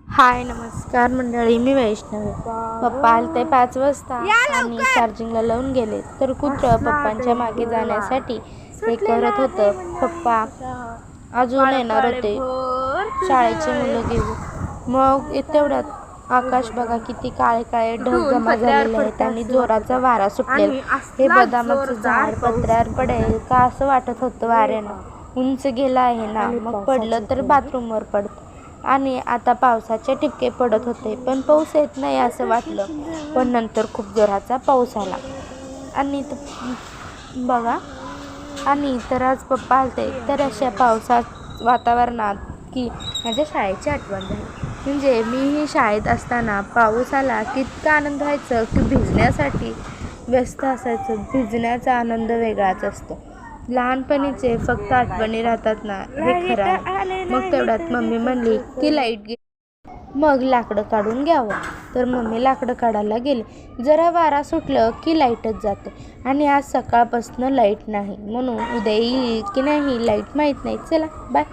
हाय नमस्कार मंडळी, मी वैष्णवी. पप्पा आलते 5 वाजता आणि चार्जिंगला लावून गेले तर कुत्रं पप्पांच्या मागे जाण्यासाठी हे करत होतं. पप्पा अजून येणार होते शाळेची मुलं घेऊन. मग तेवढ्यात आकाश बघा किती काळे काळे ढग जमा झालेले आहेत आणि जोराचा वारा सुटलेला. हे बदामाचं झाड पत्र्यावर पडेल का असं वाटत होतं वाऱ्यानं. उंच गेला आहे ना, मग पडलं तर बाथरूमवर पडतं. आणि आता पावसाचे ठिपके पडत होते, पण पाऊस येत नाही असं वाटलं. पण नंतर खूप जोराचा पाऊस आला आणि बघा आणि तर आज पप्पा आलते तर अशा पावसात वातावरणात की माझ्या शाळेची आठवण झाली. म्हणजे मीही शाळेत असताना पाऊस आला की इतका आनंद व्हायचं की भिजण्यासाठी व्यस्त असायचं. भिजण्याचा आनंद वेगळाच असतो. लहानपणीचे फक्त आठवणी राहतात ना, हे खरं आहे. मग तेवढ्यात मम्मी म्हणली की लाईट गेली, मग लाकडं काढून घ्यावं. तर मम्मी लाकडं काढायला गेली. जरा वारा सुटलं की लाईटच जाते आणि आज सकाळपासून लाईट नाही, म्हणून उद्या येईल की नाही लाईट माहीत नाही. चला बाय.